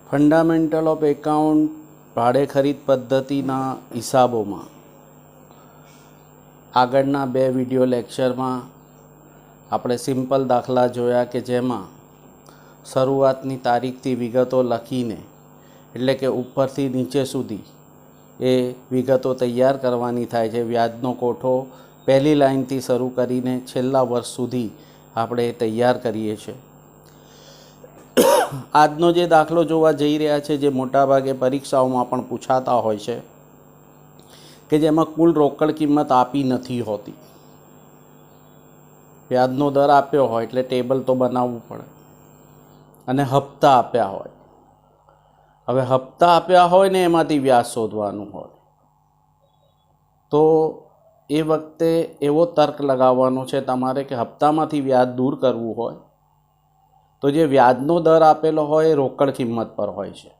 Fundamental of account ભાડે ખરીદ પદ્ધતિના હિસાબોમાં આગળના બે વિડિયો લેક્ચરમાં આપણે સિમ્પલ દાખલા જોયા કે જેમાં શરૂઆતની તારીખથી વિગતો લખીને એટલે કે ઉપરથી નીચે સુધી એ વિગતો તૈયાર કરવાની થાય છે। વ્યાજનો કોઠો પહેલી લાઇનથી શરૂ કરીને છેલ્લા વર્ષ સુધી આપણે તૈયાર કરીએ છીએ। આજનો જે દાખલો જોવા જઈ રહ્યા છે જે મોટાભાગે પરીક્ષાઓમાં પણ પૂછાતા હોય છે કે જેમાં કુલ રોકડ કિંમત આપી નથી હોતી। વ્યાજનો દર આપ્યો હોય એટલે ટેબલ તો બનાવવું પડે અને હપ્તા આપ્યા હોય। હવે હપ્તા આપ્યા હોય ને એમાંથી વ્યાજ શોધવાનું હોય તો એ વખતે એવો તર્ક લગાવવાનો છે તમારે કે હપ્તામાંથી વ્યાજ દૂર કરવું હોય તો જે વ્યાજનો દર આપેલો હોય એ રોકડ કિંમત પર હોય છે।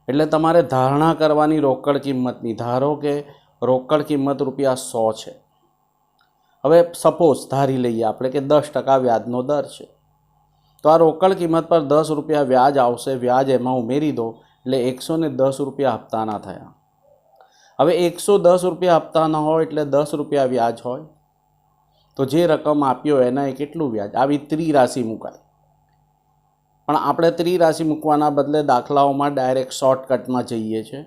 એટલે તમારે ધારણા કરવાની રોકડ કિંમતની। ધારો કે રોકડ કિંમત ₹100 છે। હવે સપોઝ ધારી લઈએ આપણે કે 10% વ્યાજનો દર છે તો આ રોકડ કિંમત પર ₹10 વ્યાજ આવશે। વ્યાજ એમાં ઉમેરી દો એટલે ₹110 હપ્તાના થયા। હવે ₹110 હપ્તાના હોય એટલે ₹10 વ્યાજ હોય તો જે રકમ આપ્યો એના એ કેટલું વ્યાજ આવી ત્રિરાશિ મુકાય। પણ આપણે ત્રિરાશિ મૂકવાના બદલે દાખલાઓમાં ડાયરેક્ટ શોર્ટકટમાં જઈએ છીએ।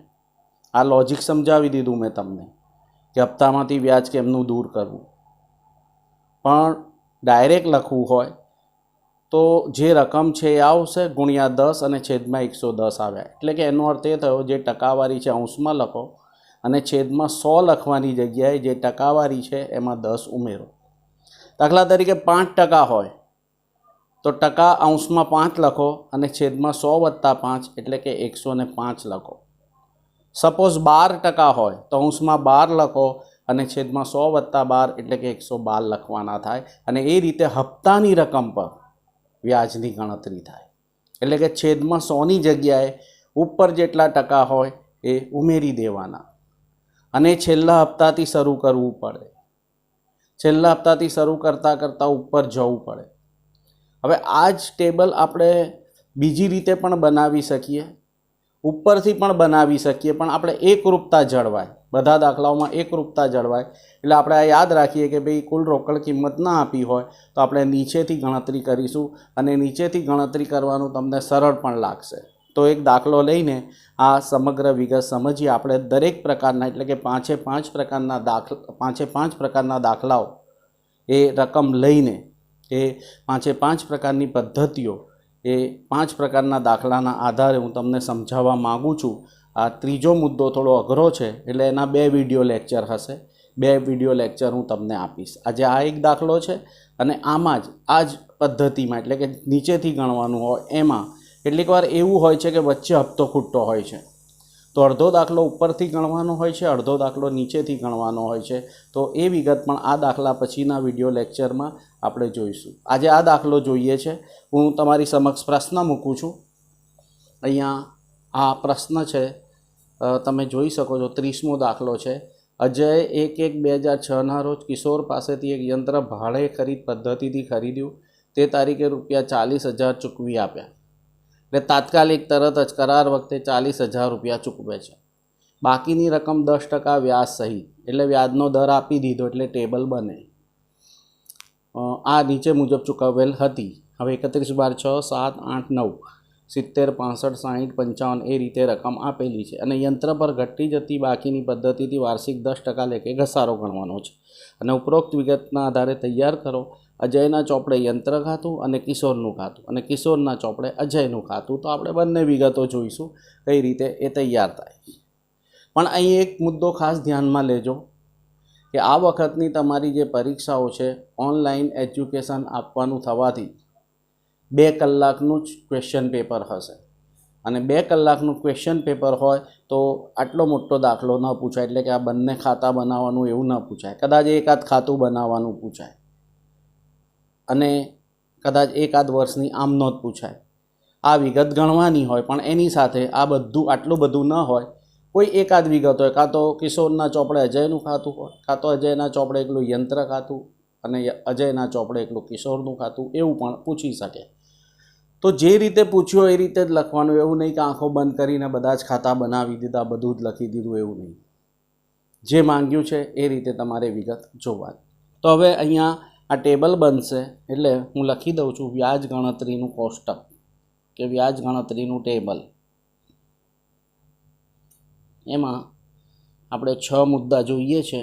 આ લોજિક સમજાવી દીધું મેં તમને કે હપ્તામાંથી વ્યાજ કેમનું દૂર કરવું। પણ ડાયરેક્ટ લખવું હોય તો જે રકમ છે એ આવશે ગુણ્યા 10 અને છેદમાં 110 આવ્યા। એટલે કે એનો અર્થ એ થયો જે ટકાવારી છે અંશમાં લખો અને છેદમાં 100 લખવાની જગ્યાએ જે ટકાવારી છે એમાં 10 ઉમેરો। દાખલા તરીકે 5% હોય તો ટકા અંશમાં 5 લખો અને છેદમાં 100 + 5 એટલે કે 105 લખો। સપોઝ 12% હોય તો અંશમાં 12 લખો અને છેદમાં 100 + 12 એટલે કે 112 લખવાના થાય અને એ રીતે હપ્તાની રકમ પર વ્યાજની ગણતરી થાય। એટલે કે છેદમાં 100ની જગ્યાએ ઉપર જેટલા ટકા હોય એ ઉમેરી દેવાના અને છેલ્લા હપ્તાથી શરૂ કરવું પડે। છેલ્લા હપ્તાથી શરૂ કરતાં ઉપર જવું પડે। હવે આ જ ટેબલ આપણે બીજી રીતે પણ બનાવી શકીએ, ઉપરથી પણ બનાવી શકીએ, પણ આપણે એકરૂપતા જળવાય। બધા દાખલાઓમાં એકરૂપતા જળવાય એટલે આપણે આ યાદ રાખીએ કે ભાઈ કુલ રોકડ કિંમત ના આપી હોય તો આપણે નીચેથી ગણતરી કરીશું અને નીચેથી ગણતરી કરવાનું તમને સરળ પણ લાગશે। તો એક દાખલો લઈને આ સમગ્ર વિગત સમજીએ આપણે। દરેક પ્રકારના એટલે કે પાંચે પાંચ પ્રકારના દાખલાઓ એ રકમ લઈને એ પાંચ પ્રકારની પદ્ધતિઓ એ 5 પ્રકારના દાખલાના આધારે હું તમને સમજાવવા માગું છું। આ ત્રીજો મુદ્દો થોડો અઘરો છે એટલે એના 2 વિડિયો લેક્ચર હશે। 2 વિડિયો લેક્ચર હું તમને આપીશ। આજે આ એક દાખલો છે અને આમાં જ આ જ પદ્ધતિમાં એટલે કે નીચેથી ગણવાનું હોય એમાં કેટલીક વાર એવું હોય છે કે વચ્ચે હપ્તો ખૂટતો હોય છે તો અડધો દાખલો ઉપરથી ગણવાનો હોય છે, અડધો દાખલો નીચેથી ગણવાનો હોય છે। તો એ વિગત પણ આ દાખલા પછીના વિડિયો લેક્ચરમાં આપણે જોઈશું। આજે આ દાખલો જોઈએ છે। હું તમારી સમક્ષ પ્રશ્ન મૂકું છું। અહીંયા આ પ્રશ્ન છે, તમે જોઈ શકો છો 30મો દાખલો છે। અજય 1/1/2006ના રોજ કિશોર પાસેથી એક યંત્ર ભાડે ખરીદ પદ્ધતિથી ખરીદ્યું। તે તારીખે ₹40,000 ચૂકવી આપ્યા। એટલે તાત્કાલિક તરત જ કરાર વખતે ₹40,000 ચૂકવે છે। બાકીની રકમ 10% વ્યાજ સહિત એટલે વ્યાજનો દર આપી દીધો એટલે ટેબલ બને। આ નીચે મુજબ ચૂકવેલ હતી। હવે 31/12, 6, 7, 8, 9, 70, 65, 60, 55 એ રીતે રકમ આપેલી છે અને યંત્ર પર ઘટતી જતી બાકીની પદ્ધતિથી વાર્ષિક 10% લેખે ઘસારો ગણવાનો છે અને ઉપરોક્ત વિગતના આધારે તૈયાર કરો અજયના ચોપડે યંત્ર ખાતું અને કિશોરનું ખાતું અને કિશોરના ચોપડે અજયનું ખાતું। તો આપણે બંને વિગતો જોઈશું કઈ રીતે એ તૈયાર થાય। પણ અહીં એક મુદ્દો ખાસ ધ્યાનમાં લેજો કે આ વખતની તમારી જે પરીક્ષાઓ છે ઓનલાઈન એજ્યુકેશન આપવાનું થવાથી 2 કલાકનું જ ક્વેશ્ચન પેપર હશે અને 2 કલાકનું ક્વેશ્ચન પેપર હોય તો આટલો મોટો દાખલો ન પૂછાય। એટલે કે આ બંને ખાતા બનાવવાનું એવું ન પૂછાય। કદાચ એકાદ ખાતું બનાવવાનું પૂછાય અને કદાચ એકાદ વર્ષની આમ નોંધ પૂછાય। આ વિગત ગણવાની હોય પણ એની સાથે આ બધું આટલું બધું ન હોય। કોઈ એકાદ વિગત હોય, કાં તો કિશોરના ચોપડે અજયનું ખાતું હોય, કાં તો અજયના ચોપડે એકલું યંત્ર ખાતું અને અજયના ચોપડે એકલું કિશોરનું ખાતું એવું પણ પૂછી શકે। તો જે રીતે પૂછ્યો એ રીતે જ લખવાનું, એવું નહીં કે આંખો બંધ કરીને બધા જ ખાતા બનાવી દીધા, બધું જ લખી દીધું, એવું નહીં. જે માંગ્યું છે એ રીતે તમારે વિગત જોવાની. તો હવે અહીંયા આ ટેબલ બનશે, એટલે હું લખી દઉં છું વ્યાજ ગણતરીનું કોષ્ટક કે વ્યાજ ગણતરીનું ટેબલ. એમાં આપણે 6 મુદ્દા જોઈએ છે.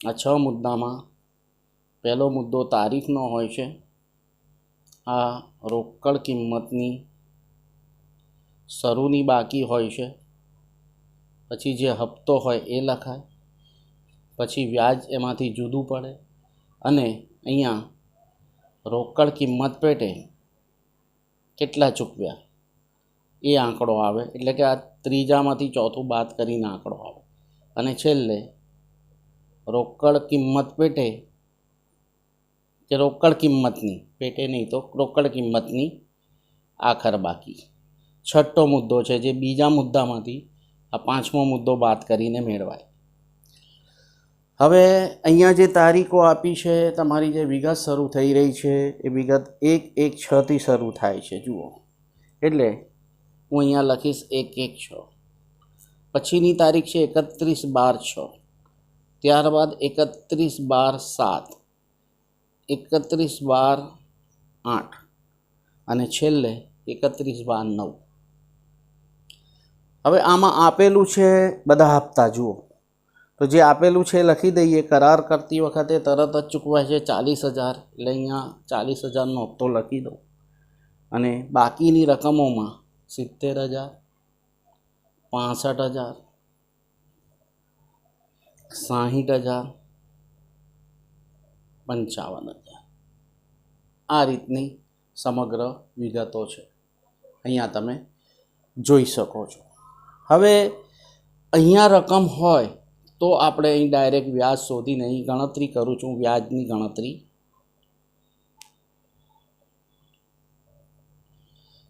આ 6 મુદ્દામાં પહેલો મુદ્દો તારીખનો હોય છે. આ રોકડ કિંમતની શરૂની બાકી હોય છે. પછી જે હપ્તો હોય એ લખાય, પછી વ્યાજ એમાંથી જુદું પડે, અને અહીંયા રોકડ કિંમત પેટે કેટલા ચૂકવ્યા એ આંકડો આવે. એટલે કે આ ત્રીજામાંથી ચોથું બાદ કરીને આંકડો આવે. અને છેલ્લે રોકડ કિંમત પેટે કે રોકડ કિંમતની પેટે નહીં તો રોકડ કિંમતની આખર બાકી. છઠ્ઠો મુદ્દો છે જે બીજા મુદ્દામાંથી આ પાંચમો મુદ્દો બાદ કરીને મેળવાય. હવે અહીંયા જે તારીખો આપી છે, તમારી જે વિગત શરૂ થઈ રહી છે એ વિગત 1/1/6થી શરૂ થાય છે. જુઓ, એટલે હું અહીંયા લખીશ 1/1/6. પછીની તારીખ છે 31/12/6, ત્યારબાદ 31/12/7, 31/12/8 અને છેલ્લે 31/12/9. હવે આમાં આપેલું છે બધા હપ્તા. જુઓ, તો જે આપેલું છે લખી દઈએ. કરાર કરતી વખતે તરત જ ચૂકવાય છે 40,000, એટલે અહીંયા 40,000નો હપ્તો લખી દઉં. અને બાકીની રકમોમાં 70,000, 65,000, 60,000, 55,000 આ રીતની સમગ્ર વિગતો છે. અહીંયા તમે જોઈ શકો છો. હવે અહીંયા રકમ હોય તો આપણે અહીં ડાયરેક્ટ વ્યાજ શોધીને અહીં ગણતરી કરું છું, વ્યાજની ગણતરી.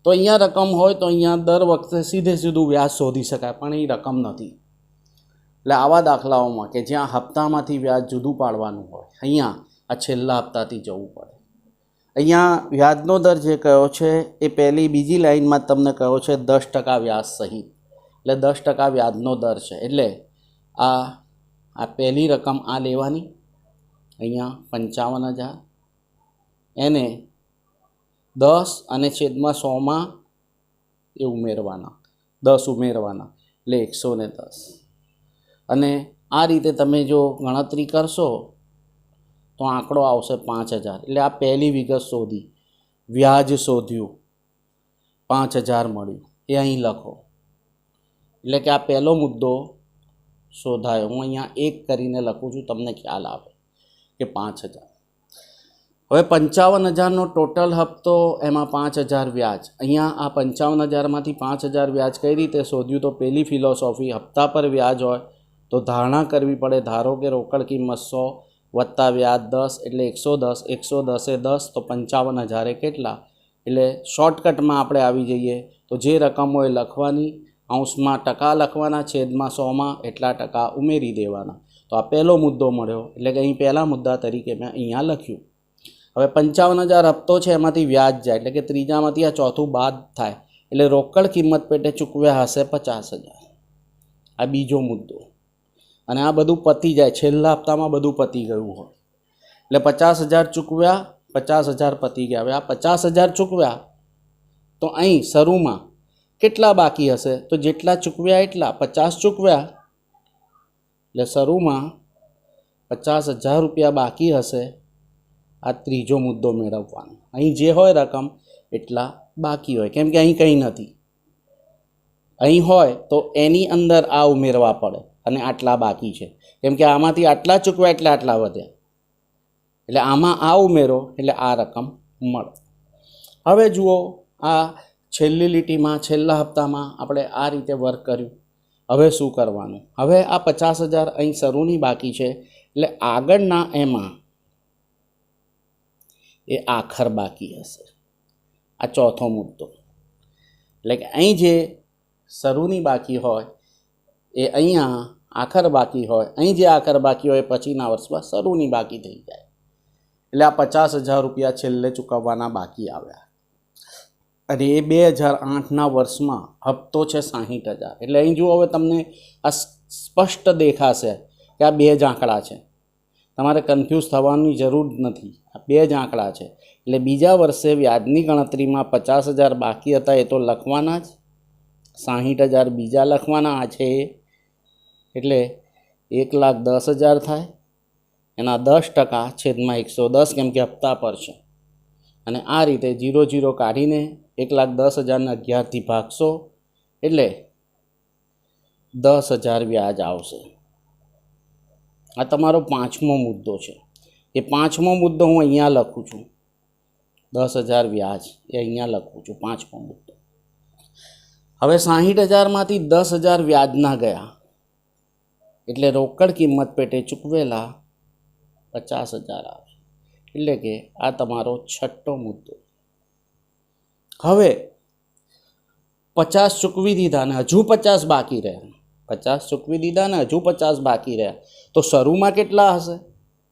તો અહીંયા રકમ હોય તો અહીંયા દર વખતે સીધું વ્યાજ શોધી શકાય, પણ એ રકમ નથી. એટલે આવા દાખલાઓમાં કે જ્યાં હપ્તામાંથી વ્યાજ જુદું પાડવાનું હોય, અહીંયા આ છેલ્લા હપ્તાથી જવું પડે. અહીંયા વ્યાજનો દર જે કયો છે એ બીજી લાઇનમાં તમને કયો છે 10% વ્યાજ સહિત. એટલે 10% વ્યાજનો દર છે. એટલે આ પહેલી રકમ આ લેવાની, અહીંયા 55,000, એને 10 અને છેદમાં 100માં એ ઉમેરવાના, 10 ઉમેરવાના, એટલે 110. અને આ રીતે તમે જો ગણતરી કરશો તો આંકડો આવશે 5,000. એટલે આ પહેલી વિગત શોધી, વ્યાજ શોધ્યું, 5,000 મળ્યું, એ અહીં લખો. એટલે કે આ પહેલો મુદ્દો શોધાયો. હું અહીંયા 1 કરીને લખું છું, તમને ખ્યાલ આવે કે 5,000. હવે 55,000નો ટોટલ હપ્તો, એમાં 5,000 વ્યાજ. અહીંયા આ 55,000માંથી 5,000 વ્યાજ કઈ રીતે શોધ્યું? તો પહેલી ફિલોસોફી, હપ્તા પર વ્યાજ હોય તો ધારણા કરવી પડે. ધારો કે રોકડ કિંમત 100 વત્તા વ્યાજ 10 એટલે 110, 110 એ 10 તો 55,000 કેટલા? એટલે શોર્ટકટમાં આપણે આવી જઈએ તો જે રકમ હોય લખવાની, અંશમાં ટકા લખવાના, છેદમાં 100માં એટલા ટકા ઉમેરી દેવાના. તો આ પહેલો મુદ્દો મળ્યો. એટલે કે અહીં પહેલા મુદ્દા તરીકે મેં અહીંયા લખ્યું. હવે 55,000 હપ્તો છે, એમાંથી વ્યાજ જાય, એટલે કે ત્રીજામાંથી આ ચોથું બાદ થાય. એટલે રોકડ કિંમત પેટે ચૂકવ્યા હશે 50,000. આ બીજો મુદ્દો. અને આ બધું પતી જાય, છેલ્લા હપ્તામાં બધું પતી ગયું હોય એટલે 50,000 ચૂકવ્યા, 50,000 પતી ગયા. હવે આ 50,000 ચૂકવ્યા તો અહીં શરૂમાં કેટલા બાકી હશે? તો જેટલા ચૂકવ્યા એટલા, 50 ચૂકવ્યા એટલે શરૂમાં 50,000 રૂપિયા બાકી હશે. આ ત્રીજો મુદ્દો મેળવવાનો. અહીં જે હોય રકમ એટલા બાકી હોય, કેમ કે અહીં કંઈ નથી. અહીં હોય તો એની અંદર આ ઉમેરવા પડે અને આટલા બાકી છે, કેમ કે આમાંથી આટલા ચૂકવ્યા એટલે આટલા વધ્યા. એટલે આમાં આ ઉમેરો એટલે આ રકમ મળે. હવે જુઓ, આ છેલ્લી લીટીમાં છેલ્લા હપ્તામાં આપણે આ રીતે વર્ક કર્યું. હવે શું કરવાનું? હવે આ 50,000 અહીં શરૂની બાકી છે, એટલે આગળના એમાં એ આખર બાકી હશે. આ ચોથો મુદ્દો. એટલે કે અહીં જે શરૂની બાકી હોય એ અહીંયા આખર બાકી હોય, અહીં જે આખર બાકી હોય પછીના વર્ષમાં શરૂની બાકી થઈ જાય. એટલે આ 50,000 રૂપિયા છેલ્લે ચૂકવવાના બાકી આવ્યા અને એ 2008ના વર્ષમાં હપ્તો છે 60,000. એટલે અહીં જુઓ, હવે તમને આ સ્પષ્ટ દેખાશે કે આ બે જ આંકડા છે, તમારે કન્ફ્યુઝ થવાની જરૂર નથી. આ બે જ આંકડા છે. એટલે બીજા વર્ષે વ્યાજની ગણતરીમાં 50,000 બાકી હતા એ તો લખવાના જ, 60,000 બીજા લખવાના આ છે એટલે 1,10,000 થાય. એના 10% છેદમાં 110, કેમ કે હપ્તા પર છે. અને આ રીતે 0 કાઢીને 1,10,000ને 11થી ભાગશો એટલે 10,000 વ્યાજ આવશે. આ તમારો પાંચમો મુદ્દો છે. એ પાંચમો મુદ્દો હું અહીંયા લખું છું, 10,000 વ્યાજ એ અહીંયા લખું છું, પાંચમો મુદ્દો. હવે 60,000માંથી 10,000 વ્યાજના ગયા એટલે રોકડ કિંમત પેટે ચૂકવેલા 50,000 આવે. એટલે કે આ તમારો છઠ્ઠો મુદ્દો. હવે 50 ચૂકવી દીધા ને હજુ 50 બાકી રહ્યા, 50 ચૂકવી દીધા ને હજુ 50 બાકી રહ્યા, તો શરૂમાં કેટલા હશે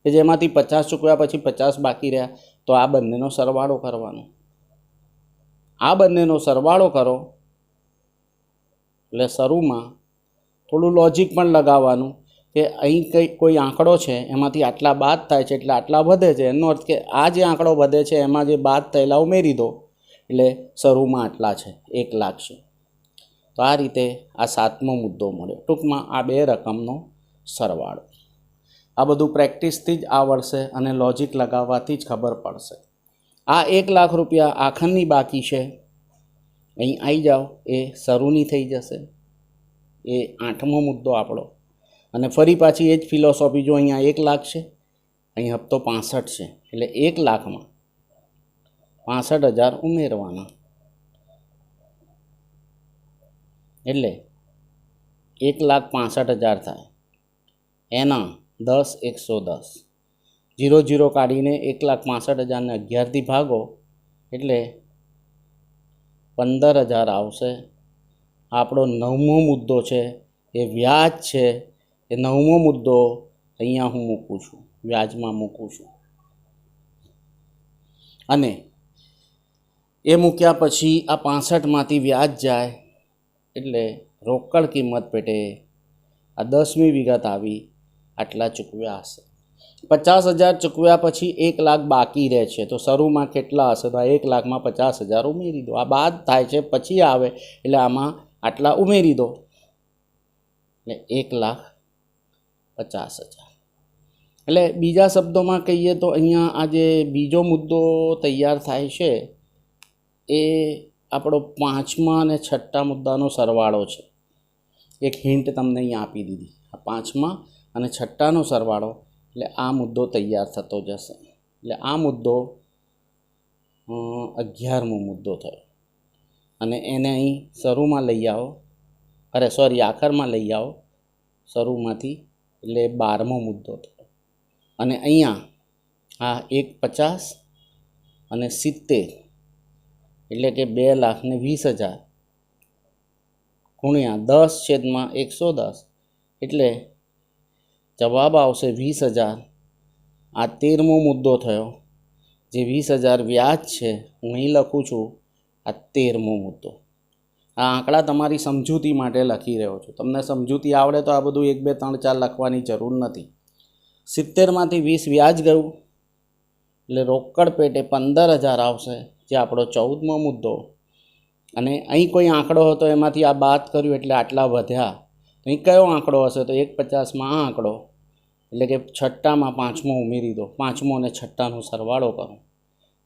કે જેમાંથી 50 ચૂકવ્યા પછી 50 બાકી રહ્યા? તો આ બંનેનો સરવાળો કરવાનો. આ બંનેનો સરવાળો કરો એટલે શરૂમાં થોડું લોજિક પણ લગાવવાનું કે અહીં કોઈ આંકડો છે એમાંથી આટલા બાદ થાય છે એટલે આટલા વધે છે. એનો અર્થ કે આ જે આંકડો વધે છે એમાં જે બાદ થયેલા ઉમેરી દો એટલે શરૂમાં આટલા છે, 1,00,000 છે. તો આ રીતે આ સાતમો મુદ્દો મળ્યો. ટૂંકમાં આ બે રકમનો સરવાળો. આ બધું પ્રેક્ટિસથી જ આવડશે અને લોજિક લગાવવાથી જ ખબર પડશે. આ 1,00,000 રૂપિયા આખરની બાકી છે, અહીં આવી જાઓ, એ શરૂની થઈ જશે. એ આઠમો મુદ્દો આપણો. અને ફરી પાછી એ જ ફિલોસોફી, જો અહીંયા 1,00,000 છે, અહીં હપ્તો 65 છે, એટલે 1,00,000માં 65,000 ઉમેરવાના એટલે 1,65,000 થાય. એના 10 110, 0 કાઢીને 1,65,000ને 11થી ભાગો એટલે 15,000 આવશે. આપણો નવમો મુદ્દો છે એ વ્યાજ છે. એ નવમો મુદ્દો અહીંયા હું મૂકું છું, વ્યાજમાં મૂકું છું. અને એ મૂક્યા પછી આ 65માંથી વ્યાજ જાય એટલે રોકડ કિંમત પેટે આ 10મી વિગત આવી, આટલા ચૂકવ્યા હશે. 50,000 ચૂકવ્યા પછી 1,00,000 બાકી રહે છે, તો શરૂમાં કેટલા હશે? તો આ 1,00,000માં 50,000 ઉમેરી દો. આ બાદ થાય છે પછી આવે એટલે આમાં આટલા ઉમેરી દો એટલે 1,50,000. એટલે બીજા શબ્દોમાં કહીએ તો અહીંયા આ જે બીજો મુદ્દો તૈયાર થાય છે એ આપણો પાંચમા અને છઠ્ઠા મુદ્દાનો સરવાળો છે. એક હિન્ટ તમને અહીંયા આપી દીધી, આ પાંચમા અને છઠ્ઠાનો સરવાળો, એટલે આ મુદ્દો તૈયાર થતો જશે. એટલે આ મુદ્દો 11મો મુદ્દો થયો. અને એને અહીં શરૂમાં લઈ આવો, આખરમાં લઈ આવો શરૂમાંથી, એટલે 12મો મુદ્દો થયો. અને અહીંયા આ 1,50 અને 70 એટલે કે 2,20,000 ગુણ્યા 10/110 એટલે જવાબ આવશે 20,000. આ 13મો મુદ્દો થયો. જે 20,000 વ્યાજ છે હું અહીં લખું છું, આ 13મો મુદ્દો. આ આંકડા તમારી સમજૂતી માટે લખી રહ્યો છું. તમને સમજૂતી આવડે તો આ બધું 1 2 3 4 લખવાની જરૂર નથી. 70માંથી 20 વ્યાજ ગયું એટલે રોકડ પેટે 15,000 આવશે, જે આપણો 14મો મુદ્દો. અને અહીં કોઈ આંકડો હતો એમાંથી આ બાદ કર્યું એટલે આટલા વધ્યા. અહીં કયો આંકડો હશે? તો 1,50માં આ આંકડો, એટલે કે છઠ્ઠામાં પાંચમો ઉમેરી દો. પાંચમો અને છઠ્ઠાનો સરવાળો કરો,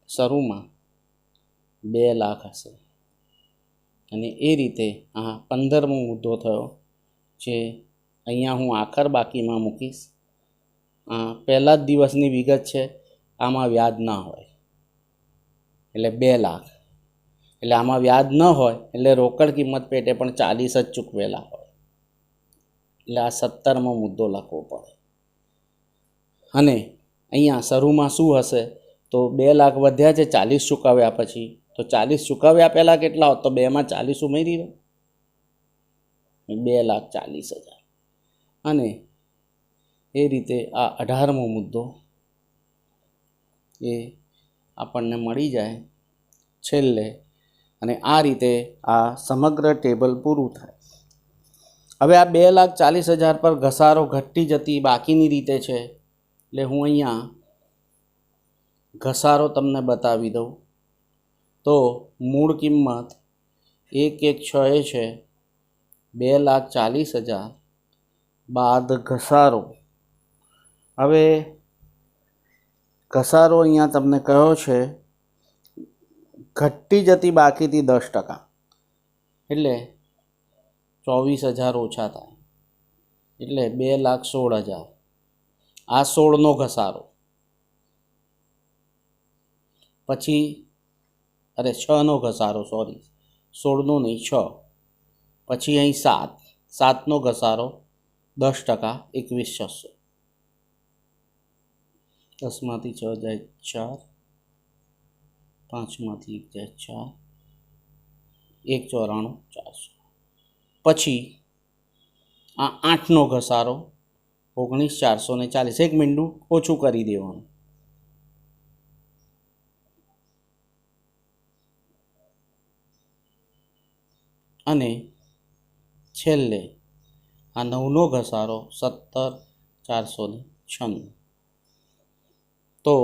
શરૂમાં 2,00,000 હશે. અને એ રીતે આ 15મો મુદ્દો થયો, જે અહીંયા હું આખર બાકીમાં મૂકીશ. આ પહેલા જ દિવસની વિગત છે, આમાં વ્યાજ ના હોય એટલે 2,00,000. એટલે આમાં વ્યાજ ન હોય એટલે રોકડ કિંમત પેટે પણ 40 જ ચૂકવેલા હોય. એટલે આ 17મો મુદ્દો લખવો પડે. અને અહીંયા શરૂમાં શું હશે? તો 2,00,000 વધ્યા છે 40 ચૂકવ્યા પછી. તો 40 ચૂકવ્યા પહેલાં કેટલા હોત? તો 2માં 40 ઉમેરી દો, 2,40,000. અને એ રીતે આ 18મો મુદ્દો એ આપણને મળી જાય છેલ્લે, અને આ રીતે આ સમગ્ર ટેબલ પૂરું થાય. હવે આ 2,40,000 પર ઘસારો ઘટતી જતી બાકીની રીતે છે, એટલે હું અહીંયા ઘસારો તમને બતાવી દઉં. તો મૂળ કિંમત 116 છે, 2,40,000 બાદ ઘસારો. હવે ઘસારો અહીંયા તમને કયો છે, ઘટતી જતી બાકીથી 10%, એટલે 24,000 ઓછા થાય, એટલે 2,16,000. આ 16નો ઘસારો. પછી 6નો ઘસારો, સોરી 16નો નહીં 6. પછી અહીં 7નો ઘસારો 10%, 21,600. 10માંથી 6 જાય 4, 5માંથી 1 જાય 4, 1,94,400. પછી આ 8નો ઘસારો 19,440. 1 મીંડું ઓછું કરી દેવાનું. અને છેલ્લે આ 9નો ઘસારો 17,496. તો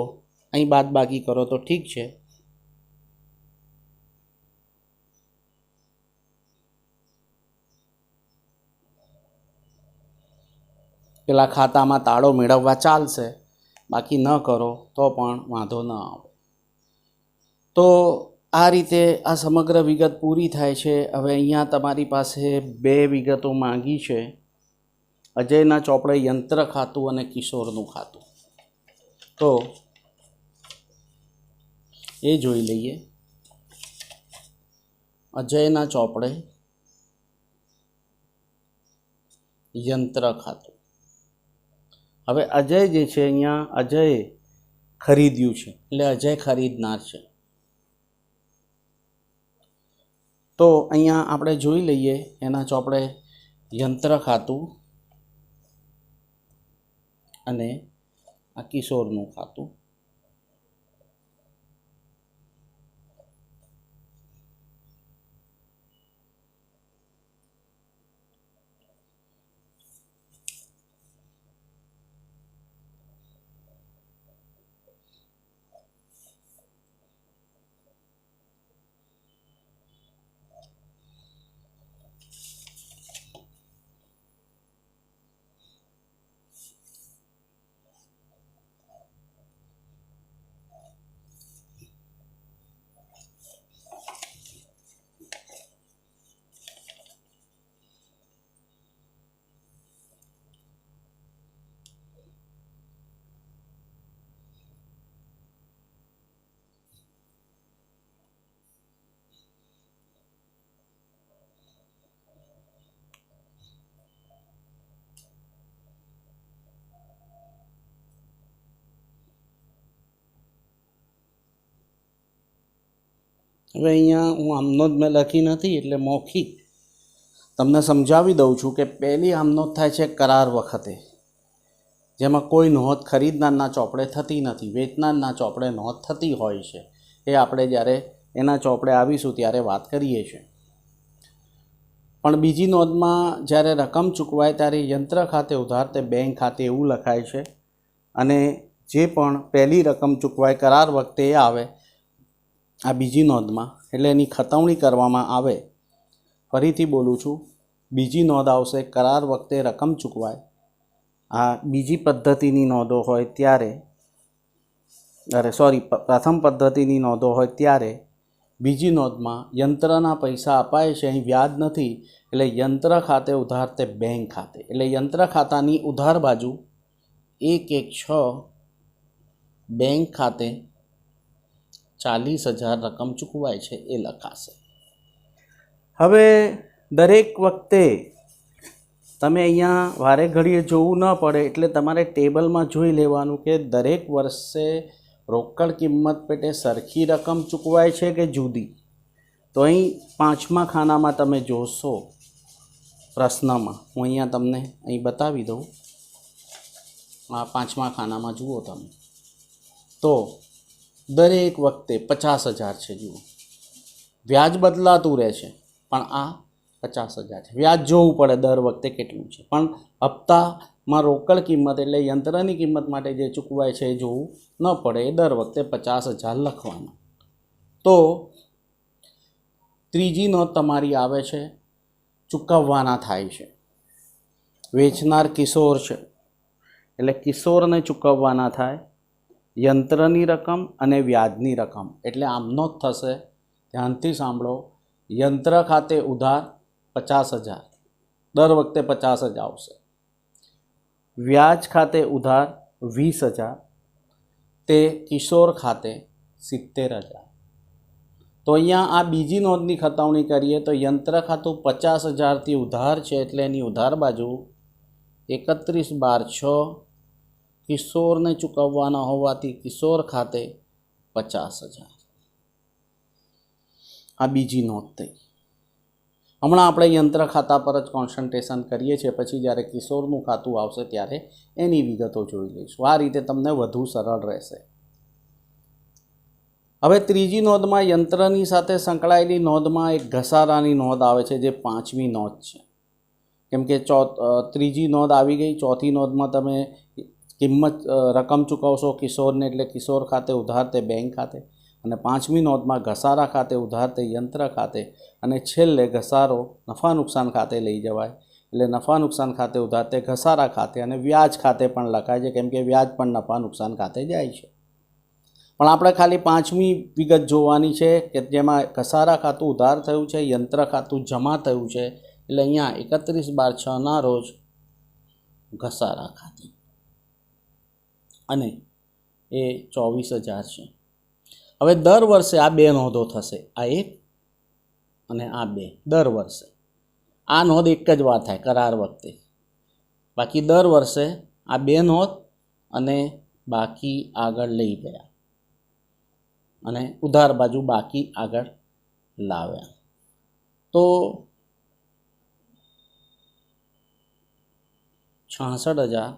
અહીં બાદ બાકી કરો તો ઠીક છે. પેલા ખાતામાં તાળો મેળવવા ચાલશે, બાકી ન કરો તો પણ વાંધો ન આવે. તો આ રીતે આ સમગ્ર વિગત પૂરી થાય છે. હવે અહીંયા તમારી પાસે 2 વિગતો માંગી છે, અજયના ચોપડે યંત્ર ખાતું અને કિશોરનું ખાતું. તો એ જોઈ લઈએ. અજયના ચોપડે યંત્ર ખાતું. હવે અજય જે છે, અહીંયા અજયે ખરીદ્યું છે, એટલે અજય ખરીદનાર છે. તો અહીંયા આપણે જોઈ લઈએ એના ચોપડે યંત્ર ખાતું અને આ કિશોરનું ખાતું. હવે અહીંયા હું આમનોંધ મેં લખી નથી, એટલે મૌખિક તમને સમજાવી દઉં છું કે પહેલી આમનોંધ થાય છે કરાર વખતે, જેમાં કોઈ નોંધ ખરીદનારના ચોપડે થતી નથી, વેચનારના ચોપડે નોંધ થતી હોય છે. એ આપણે જ્યારે એના ચોપડે આવીશું ત્યારે વાત કરીએ છીએ. પણ બીજી નોંધમાં જ્યારે રકમ ચૂકવાય ત્યારે યંત્ર ખાતે ઉધાર તે બેંક ખાતે એવું લખાય છે. અને જે પણ પહેલી રકમ ચૂકવાય કરાર વખતે એ આવે આ બીજી નોંધમાં, એટલે એની ખતવણી કરવામાં આવે. ફરીથી બોલું છું, બીજી નોંધ આવશે કરાર વખતે રકમ ચૂકવાય. આ બીજી પદ્ધતિની નોંધો હોય ત્યારે, પ્રથમ પદ્ધતિની નોંધો હોય ત્યારે બીજી નોંધમાં યંત્રના પૈસા અપાય છે, અહીં વ્યાજ નથી, એટલે યંત્ર ખાતે ઉધાર તે બેંક ખાતે, એટલે યંત્ર ખાતાની ઉધાર બાજુ 116 બેંક ખાતે 40,000 રકમ ચૂકવાય છે એ લખાશે. હવે દરેક વખતે તમે અહીંયા વારે ઘડીએ જોવું ન પડે, એટલે તમારે ટેબલમાં જોઈ લેવાનું કે દરેક વર્ષે રોકડ કિંમત પેટે સરખી રકમ ચૂકવાય છે કે જુદી. તો અહીં 5મા ખાનામાં તમે જોશો પ્રશ્નમાં, હું અહીંયા તમને અહીં બતાવી દઉં. આ 5મા ખાનામાં જુઓ તમે, તો દરેક વખતે 50,000 છે. જુઓ, વ્યાજ બદલાતું રહે છે પણ આ 50,000 છે. વ્યાજ જોવું પડે દર વખતે કેટલું છે, પણ હપ્તામાં રોકડ કિંમત એટલે યંત્રની કિંમત માટે જે ચૂકવાય છે એ જોવું ન પડે. એ દર વખતે 50,000 લખવાના. તો ત્રીજી નોંધ તમારી આવે છે, ચૂકવવાના થાય છે. વેચનાર કિશોર છે એટલે કિશોરને ચૂકવવાના થાય યંત્રની રકમ અને વ્યાજની રકમ. એટલે આમનો જ થશે, ધ્યાનથી સાંભળો. યંત્ર ખાતે ઉધાર 50,000, દર વખતે 50,000 આવશે. વ્યાજ ખાતે ઉધાર 20,000, તે કિશોર ખાતે 70,000. તો અહીંયા આ બીજી નોંધની ખતવણી કરીએ તો યંત્ર ખાતું 50,000થી ઉધાર છે એટલે એની ઉધાર બાજુ 31/12/6 કિશોરને ચૂકવવાના હોવાથી કિશોર ખાતે 50,000. આ બીજી નોંધ થઈ. હમણાં આપણે યંત્ર ખાતા પર જ કોન્સન્ટ્રેશન કરીએ છીએ, પછી જ્યારે કિશોરનું ખાતું આવશે ત્યારે એની વિગતો જોઈ લઈશું. આ રીતે તમને વધુ સરળ રહેશે. હવે ત્રીજી નોંધમાં યંત્રની સાથે સંકળાયેલી નોંધમાં એક ઘસારાની નોંધ આવે છે, જે 5મી નોંધ છે. કેમ કે ત્રીજી નોંધ આવી ગઈ, ચોથી નોંધમાં તમે કિંમત રકમ ચૂકવશો કિશોરને એટલે કિશોર ખાતે ઉધાર તે બેંક ખાતે, અને 5મી નોંધમાં ઘસારા ખાતે ઉધાર તે યંત્ર ખાતે, અને છેલ્લે ઘસારો નફા નુકસાન ખાતે લઈ જવાય એટલે નફા નુકસાન ખાતે ઉધાર તે ઘસારા ખાતે, અને વ્યાજ ખાતે પણ લખાય છે કેમ કે વ્યાજ પણ નફા નુકસાન ખાતે જાય છે. પણ આપણે ખાલી 5મી વિગત જોવાની છે કે જેમાં ઘસારા ખાતું ઉધાર થયું છે, યંત્ર ખાતું જમા થયું છે. એટલે અહીંયા 31/12/6ના રોજ ઘસારા ખાતે, અને એ 24,000 છે. હવે દર વર્ષે આ બે નોંધો થશે, આ એક અને આ બે. દર વર્ષે આ નોંધ એક જ વાર થાય કરાર વખતે, બાકી દર વર્ષે આ બે નોંધ અને બાકી આગળ લઈ ગયા અને ઉધાર બાજુ બાકી આગળ લાવ્યા. તો 66,000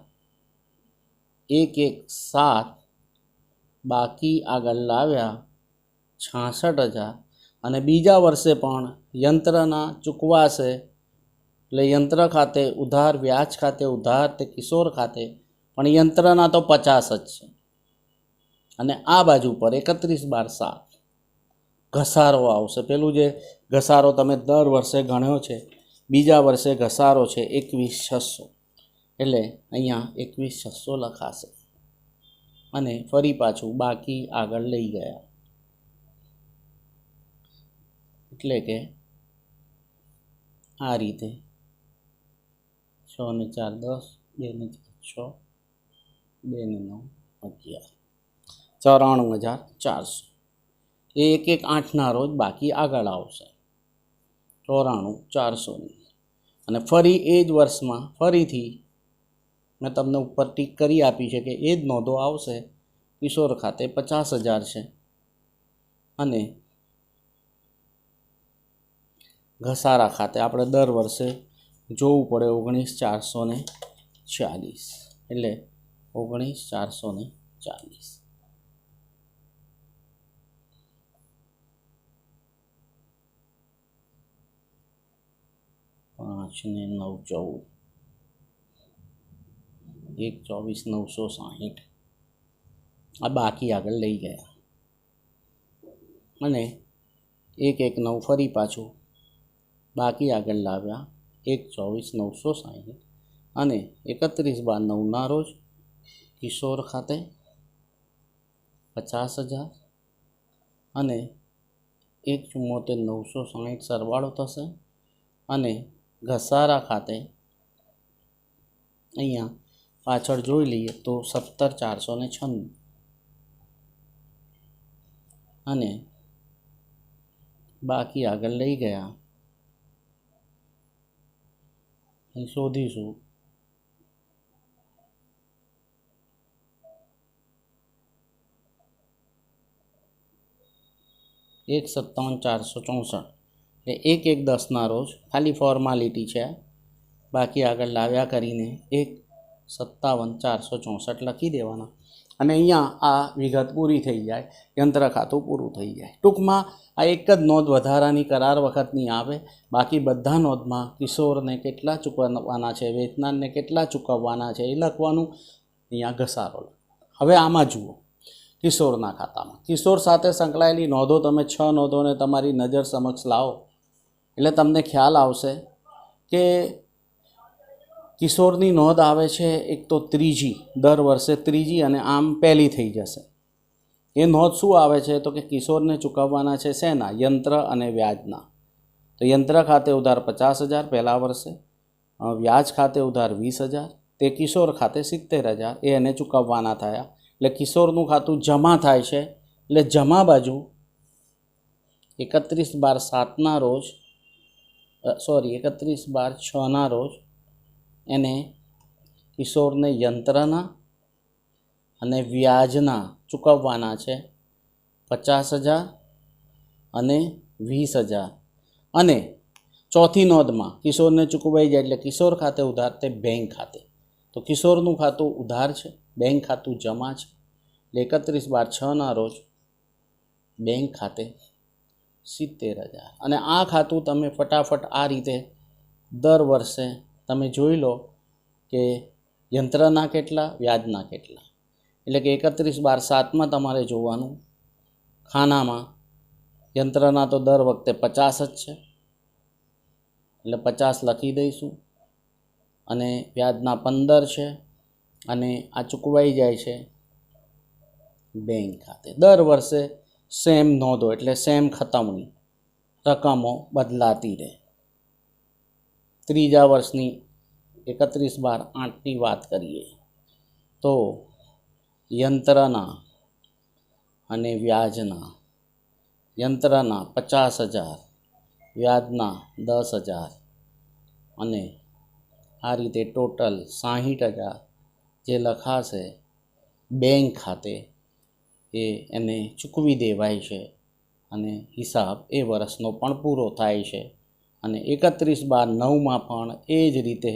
117 બાકી આગળ લાવ્યા 66,000, અને બીજા વર્ષે પણ યંત્રના ચૂકવાશે એટલે યંત્ર ખાતે ઉધાર, વ્યાજ ખાતે ઉધાર તે કિશોર ખાતે, પણ યંત્રના તો 50 જ છે. અને આ બાજુ પર 31/12/7 ઘસારો આવશે. પેલું જે ઘસારો તમે દર વર્ષે ગણ્યો છે, બીજા વર્ષે ઘસારો છે 21,600, એટલે અહીંયા 21,600 લખાશે. અને ફરી પાછું બાકી આગળ લઈ ગયા, એટલે કે આ રીતે 6 ને 4 10, 2 ને 4 6, 2 ને 9 11, 94,400. એ 1/1/8ના રોજ બાકી આગળ આવશે 94,400ની. અને ફરી એ જ વર્ષમાં ફરીથી મેં તમને ઉપર ટીક કરી આપી છે કે એ જ નોંધો આવશે. કિશોર ખાતે 50,000 છે, અને ઘસારા ખાતે આપણે દર વર્ષે જોવું પડે 19,440, એટલે 19,440. પાંચ ને 9 14, 1/24/960 આ બાકી આગળ લઈ ગયા, અને 1/1/9 ફરી પાછું બાકી આગળ લાવ્યા 1/24/960, અને 31/12/9ના રોજ કિશોર ખાતે 50,000, અને 1/74/960 સરવાળો થશે, અને ઘસારા ખાતે અહીંયા પાછળ જોઈ લઈએ તો 17,496, અને બાકી આગળ લઈ ગયા અહીં શોધીશું 1/57/464, એટલે 1/1/10ના રોજ ખાલી ફોર્માલિટી છે, બાકી આગળ લાવ્યા કરીને 1/57/464 લખી દેવાના. અને અહીંયા આ વિગત પૂરી થઈ જાય, યંત્ર ખાતું પૂરું થઈ જાય. ટૂંકમાં આ એક જ નોંધ વધારાની કરાર વખતની આવે, બાકી બધા નોંધમાં કિશોરને કેટલા ચૂકવવાના છે, વેચનારને કેટલા ચૂકવવાના છે એ લખવાનું. અહીંયા ઘસારો. હવે આમાં જુઓ, કિશોરના ખાતામાં કિશોર સાથે સંકળાયેલી નોંધો તમે 6 નોંધોને તમારી નજર સમક્ષ લાવો એટલે તમને ખ્યાલ આવશે કે કિશોરની નોંધ આવે છે એક તો ત્રીજી, દર વર્ષે ત્રીજી અને આમ પહેલી થઈ જશે. એ નોંધ શું આવે છે તો કે કિશોરને ચૂકવવાના છે શેના? યંત્ર અને વ્યાજના. તો યંત્ર ખાતે ઉધાર 50,000 પહેલા વર્ષે, વ્યાજ ખાતે ઉધાર 20,000, તે કિશોર ખાતે 70,000 એ એને ચૂકવવાના થયા. એટલે કિશોરનું ખાતું જમા થાય છે. એટલે જમા બાજુ 31/12/7ના રોજ 31/12/6ના રોજ એને કિશોરને યંત્રના અને વ્યાજના ચૂકવવાના છે 50,000 અને 20,000. અને ચોથી નોંધમાં કિશોરને ચૂકવાઈ જાય એટલે કિશોર ખાતે ઉધાર તે બેંક ખાતે. તો કિશોરનું ખાતું ઉધાર છે, બેંક ખાતું જમા છે. એટલે 31/12/6ના રોજ બેંક ખાતે 70,000. અને આ ખાતું તમે ફટાફટ આ રીતે દર વર્ષે તમે જોઈ લો કે યંત્રના કેટલા, વ્યાજના કેટલા. એટલે કે 31/12/7માં તમારે જોવાનું, ખાનામાં યંત્રના તો દર વખતે 50 જ છે એટલે 50 લખી દઈશું. અને વ્યાજના 15 છે અને આ ચૂકવાઈ જાય છે બેંક ખાતે. દર વર્ષે સેમ નોંધો એટલે સેમ ખતમની રકમો બદલાતી રહે. ત્રીજા વર્ષની 31/12/8ની વાત કરીએ તો યંત્રના અને વ્યાજના, યંત્રના 50,000, વ્યાજના 10,000 અને આ રીતે ટોટલ 60,000 જે લખાશે બેંક ખાતે એ એને ચૂકવી દેવાય છે અને હિસાબ એ વર્ષનો પણ પૂરો થાય છે. અને 31/12/9માં પણ એ જ રીતે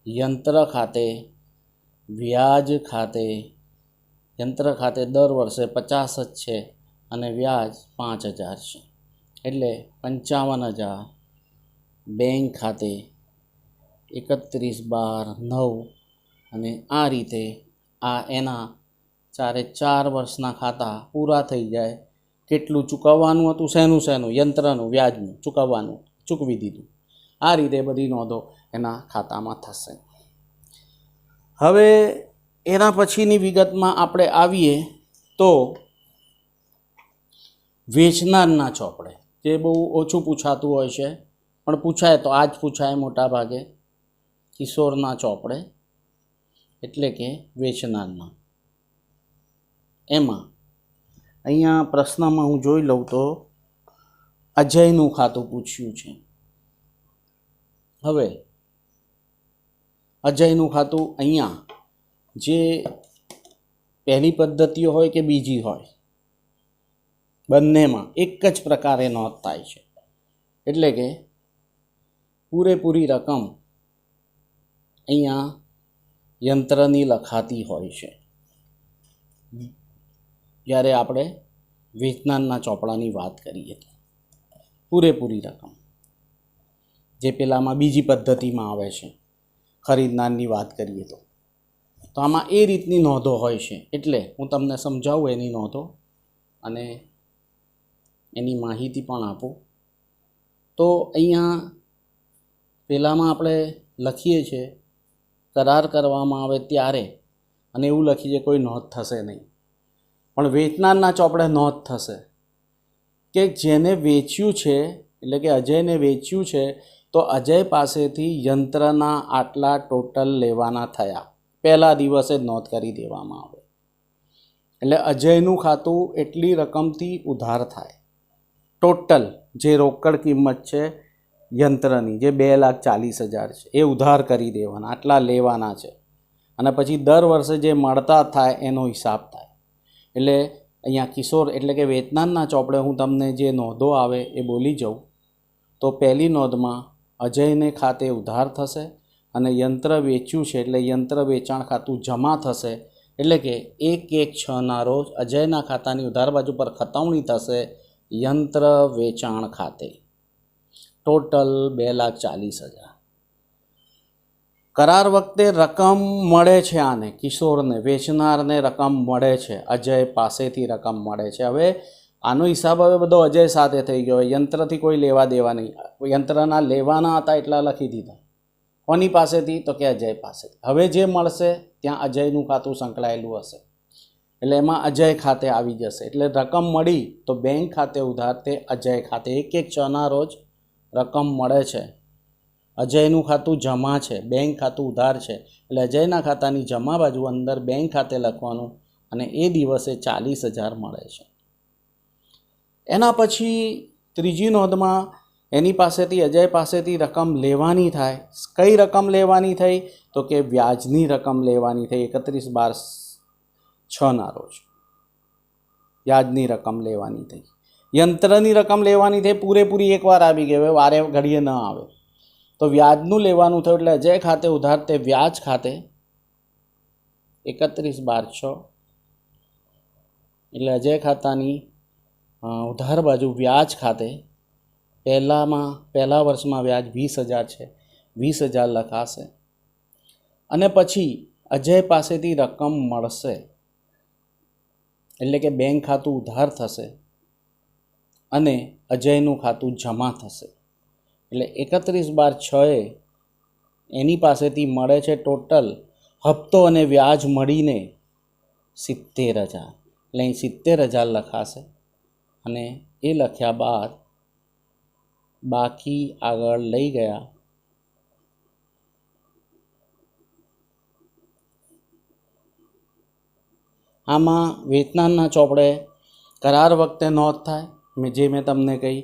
યંત્ર ખાતે, વ્યાજ ખાતે, યંત્ર ખાતે દર વર્ષે 50 જ છે અને વ્યાજ 5,000 છે એટલે 55,000 બેંક ખાતે 31/12/9. અને આ રીતે આ એના 4 વર્ષના ખાતા પૂરા થઈ જાય. કેટલું ચૂકવવાનું હતું, શેનું યંત્રનું, વ્યાજનું ચૂકવવાનું, ચૂકવી દીધું. આ રીતે બધી નોંધો એના ખાતામાં થશે. હવે એના પછીની વિગતમાં આપણે આવીએ તો વેચનારના ચોપડે, જે બહુ ઓછું પૂછાતું હોય છે પણ પૂછાય તો આ જ પૂછાય મોટા ભાગે. કિશોરના ચોપડે એટલે કે વેચનારના. એમાં અહીંયા પ્રશ્નમાં હું જોઈ લઉં તો અજયનું ખાતું પૂછ્યું છે. હવે અજયનું ખાતું અહીંયા જે પહેલી પદ્ધતિઓ હોય કે બીજી હોય, બંનેમાં એક જ પ્રકારે નોંધ થાય છે. એટલે કે પૂરેપૂરી રકમ અહીંયા યંત્રની લખાતી હોય છે. જ્યારે આપણે વેચનારના ચોપડાની વાત કરીએ તો પૂરેપૂરી રકમ, જે પેલામાં બીજી પદ્ધતિમાં આવે છે ખરીદનારની વાત કરીએ તો આમાં એ રીતની નોંધો હોય છે. એટલે હું તમને સમજાવું એની નોંધો અને એની માહિતી પણ આપું. તો અહીંયા પહેલાંમાં આપણે લખીએ છીએ કરાર કરવામાં આવે ત્યારે, અને એવું લખીએ કોઈ નોંધ થશે નહીં. પણ વેચનારના ચોપડે નોંધ થશે કે જેને વેચ્યું છે, એટલે કે અજયને વેચ્યું છે તો અજય પાસેથી યંત્રના આટલા ટોટલ લેવાના થયા. પહેલા દિવસે જ નોંધ કરી દેવામાં આવે. એટલે અજયનું ખાતું એટલી રકમથી ઉધાર થાય. ટોટલ જે રોકડ કિંમત છે યંત્રની, જે 2,40,000 છે, એ ઉધાર કરી દેવાના, આટલા લેવાના છે. અને પછી દર વર્ષે જે મળતા થાય એનો હિસાબ થાય. એટલે અહીંયા કિશોર એટલે કે વેચનારના ચોપડે હું તમને જે નોંધો આવે એ બોલી જાઉં તો પહેલી નોંધમાં અજયને ખાતે ઉધાર થશે અને યંત્ર વેચ્યું છે એટલે યંત્ર વેચાણ ખાતું જમા થશે. એટલે કે 1/1/6 રોજ અજયના ખાતાની ઉધાર બાજુ પર ખતવણી થશે યંત્ર વેચાણ ખાતે, ટોટલ 2,40,000. કરાર વખતે રકમ મળે છે, આને કિશોરને વેચનારને રકમ મળે છે, અજય પાસેથી રકમ મળે છે. હવે આનો હિસાબ હવે બધો અજય સાથે થઈ ગયો. યંત્રથી કોઈ લેવા દેવા નહીં. યંત્રના લેવાના હતા એટલા લખી દીધા. કોની પાસેથી? તો કે અજય પાસેથી. હવે જે મળશે ત્યાં અજયનું ખાતું સંકળાયેલું હશે એટલે એમાં અજય ખાતે આવી જશે. એટલે રકમ મળી તો બેંક ખાતે ઉધાર તે અજય ખાતે 1/1/6 રોજ રકમ મળે છે. અજયનું ખાતું જમા છે, બેંક ખાતું ઉધાર છે, એટલે અજયના ખાતાની જમા બાજુ અંદર બેંક ખાતે લખવાનું અને એ દિવસે 40,000 મળે છે. એના પછી ત્રીજી નોંધમાં એની પાસેથી અજય પાસેથી રકમ લેવાની થાય. કઈ રકમ લેવાની થઈ? તો કે વ્યાજની રકમ લેવાની થઈ 31/12/6 રોજ વ્યાજની રકમ લેવાની થઈ. યંત્રની રકમ લેવાની થઈ પૂરેપૂરી એકવાર આવી ગઈ, હવે વારે ઘડીએ ન આવે. તો વ્યાજનું લેવાનું થયું એટલે અજય ખાતે ઉધાર તે વ્યાજ ખાતે 31/12/6 એટલે અજય ખાતાની ઉધાર બાજુ વ્યાજ ખાતે પહેલા વર્ષમાં વ્યાજ 20,000 છે, 20,000 લખાશે. અને પછી અજય પાસેથી રકમ મળશે એટલે કે બેંક ખાતું ઉધાર થશે અને અજયનું ખાતું જમા થશે. એટલે 31/12/6 એની પાસેથી મળે છે ટોટલ હપ્તો અને વ્યાજ મળીને 70,000. એટલે અહીં 70,000 લખાશે અને એ લખ્યા બાદ બાકી આગળ લઈ ગયા. આમાં વેચનારના ચોપડે કરાર વખતે નોંધ થાય મેં તમને કહી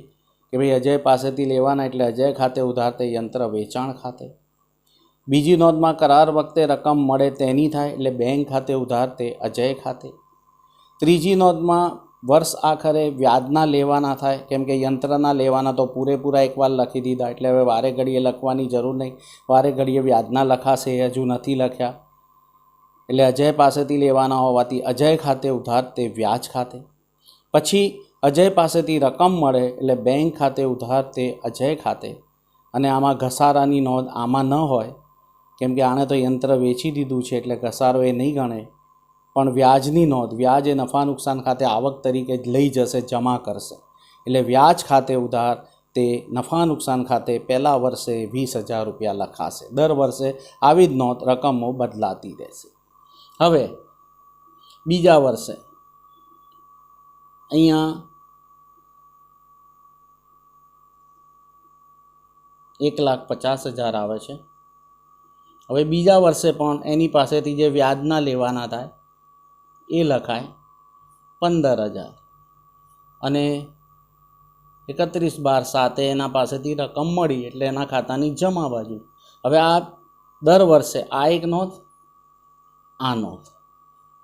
કે ભાઈ અજય પાસેથી લેવાના એટલે અજય ખાતે ઉધાર તે યંત્ર વેચાણ ખાતે. બીજી નોંધમાં કરાર વખતે રકમ મળે તેની થાય એટલે બેંક ખાતે ઉધાર તે અજય ખાતે. ત્રીજી નોંધમાં વર્ષ આખરે વ્યાજના લેવાના થાય, કેમ કે યંત્રના લેવાના તો પૂરેપૂરા એકવાર લખી દીધા એટલે હવે વારે ઘડીએ લખવાની જરૂર નહીં. વારે ઘડીએ વ્યાજના લખાશે, એ હજુ નથી લખ્યા. એટલે અજય પાસેથી લેવાના હોવાથી અજય ખાતે ઉધાર તે વ્યાજ ખાતે. પછી અજય પાસેથી રકમ મળે એટલે બેંક ખાતે ઉધાર તે અજય ખાતે. અને આમાં ઘસારાની નોંધ આમાં ન હોય, કેમ કે આણે તો યંત્ર વેચી દીધું છે એટલે ઘસારો એ નહીં ગણે. પણ વ્યાજની નોંધ, વ્યાજ એ નફા નુકસાન ખાતે આવક તરીકે લઈ જશે, જમા કરશે. એટલે વ્યાજ ખાતે ઉધાર તે નફા નુકસાન ખાતે પહેલા વર્ષે 20,000 રૂપિયા લખાશે. દર વર્ષે આવી જ નોંધ રકમો બદલાતી રહેશે. હવે બીજા વર્ષે અહીંયા 1,50,000 આવે છે. હવે બીજા વર્ષે પણ એની પાસેથી જે વ્યાજના લેવાના થાય એ લખાય 15,000 અને 31/12/7 એના પાસેથી રકમ મળી એટલે એના ખાતાની જમા બાજુ. હવે આ દર વર્ષે આ એક નોંધ, આ નોંધ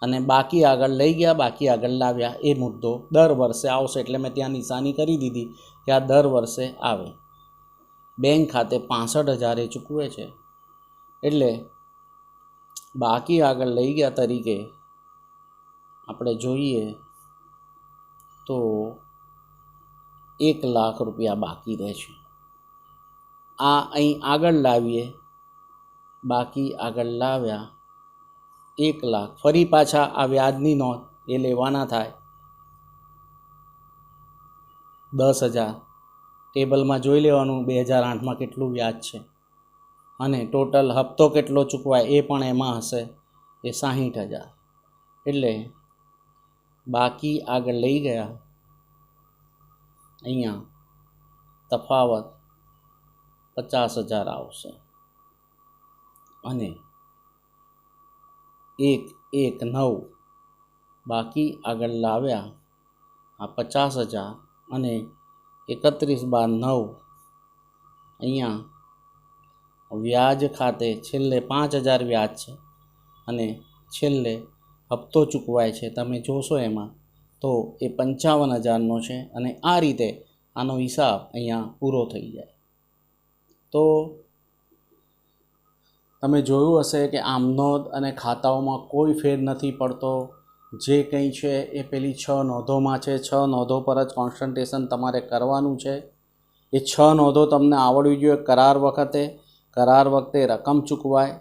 અને બાકી આગળ લઈ ગયા, બાકી આગળ લાવ્યા, એ મુદ્દો દર વર્ષે આવશે. એટલે મેં ત્યાં નિશાની કરી દીધી કે આ દર વર્ષે આવે. બેંક ખાતે 65,000 એ ચૂકવે છે એટલે બાકી આગળ લઈ ગયા તરીકે આપણે જોઈએ તો 1,00,000 રૂપિયા બાકી રહે છે. આ અહીં આગળ લાવીએ, બાકી આગળ લાવ્યા 1,00,000. ફરી પાછા આ વ્યાજની નોંધ એ લેવાના થાય 10,000. ટેબલમાં જોઈ લેવાનું 2008માં કેટલું વ્યાજ છે અને ટોટલ હપ્તો કેટલો ચૂકવાય એ પણ એમાં હશે, એ 60,000. એટલે બાકી આગળ લઈ ગયા, અહીંયા તફાવત 50,000 આવશે અને 1,1,9 બાકી આગળ લાવ્યા આ 50,000 અને 31/12/9 અહીંયા વ્યાજ ખાતે છેલ્લે 5,000 વ્યાજ છે અને છેલ્લે હપ્તો ચૂકવાય છે. તમે જોશો એમાં તો એ 55,000નો છે અને આ રીતે આનો હિસાબ અહીંયા પૂરો થઈ જાય. તો તમે જોયું હશે કે આમનોંધ અને ખાતાઓમાં કોઈ ફેર નથી પડતો. જે કંઈ છે એ પેલી 6 નોંધોમાં છે. 6 નોંધો પર જ કોન્સન્ટ્રેશન તમારે કરવાનું છે. એ 6 નોંધો તમને આવડવી જોઈએ. કરાર વખતે રકમ ચૂકવાય.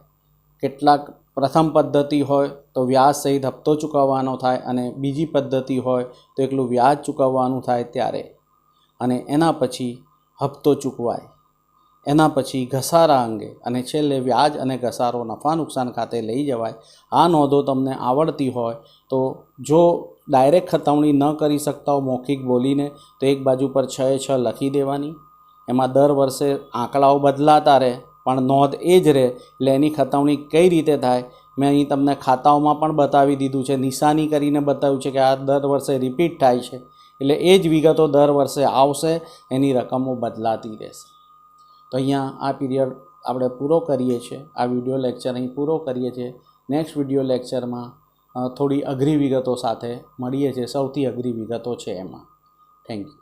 કેટલાક પ્રથમ પદ્ધતિ હોય તો વ્યાજ સહિત હપ્તો ચૂકવવાનો થાય, અને બીજી પદ્ધતિ હોય તો એકલું વ્યાજ ચૂકવવાનું થાય ત્યારે, અને એના પછી હપ્તો ચૂકવાય. એના પછી ઘસારા અંગે અને છેલ્લે વ્યાજ અને ઘસારો નફા નુકસાન ખાતે લઈ જવાય. આ નોંધો તમને આવડતી હોય તો જો ડાયરેક્ટ ખતવણી ન કરી શકતા હો મૌખિક બોલીને, તો એક બાજુ પર 6 એ 6 લખી દેવાની. એમાં દર વર્ષે આંકડાઓ બદલાતા રહે પણ નોંધ એ જ રહે. એટલે એની ખતવણી કઈ રીતે થાય મેં અહીં તમને ખાતાઓમાં પણ બતાવી દીધું છે. નિશાની કરીને બતાવ્યું છે કે આ દર વર્ષે રિપીટ થાય છે. એટલે એ જ વિગતો દર વર્ષે આવશે, એની રકમો બદલાતી રહેશે. તો અહીંયા આ પીરિયડ આપણે પૂરો કરીએ છીએ. આ વિડીયો લેક્ચર અહીં પૂરો કરીએ છીએ. નેક્સ્ટ વિડીયો લેક્ચરમાં થોડી અઘરી વિગતો સાથે મળીએ છીએ. સૌથી અઘરી વિગતો છે એમાં. Thank you.